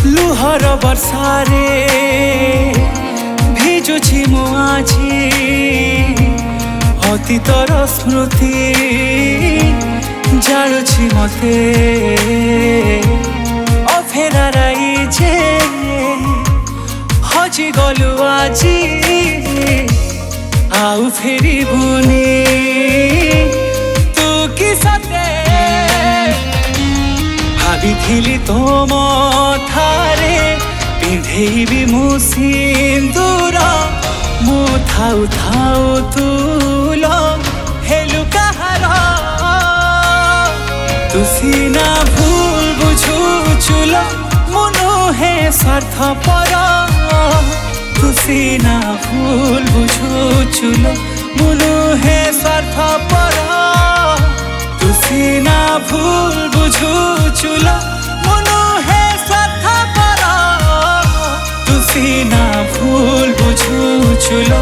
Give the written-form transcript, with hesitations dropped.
लुहर वर्षारे ভিজুছি ମୁଁ ଆଜି ଅତୀତର ସ୍ମୃତି ଜାଳୁଛି ମତେ ଅଫେରାରାଇ ଯେ ହଜି ଗଲୁ ଆଜି ଆଉ ଫେରିବୁନି ତୁ କି ସତେ ଭାବିଥିଲି ତୋ ମଥାରେ ପିନ୍ଧେଇବି ମୁଁ ସିନ୍ଦୁର ମୁଁ ଥାଉ ଥାଉ ତୁ ହେଲୁ କାହାର ତୁ ସିନା ଭୁଲ ବୁଝୁଛୁ ଲୋ ମୁଁ ନୁହେଁ ସ୍ୱାର୍ଥପର ତୁ ସିନା ଭୁଲ ବୁଝୁଛୁ ଲୋ ମୁଁ ନୁହେଁ ସ୍ୱାର୍ଥପର ତୁ ସିନା ଭୁଲ ବୁଝୁଛୁ ଲୋ ମୁଁ ନୁହେଁ ସ୍ୱାର୍ଥପର ତୁ ସିନା ଭୁଲ ବୁଝୁଛୁ ଲୋ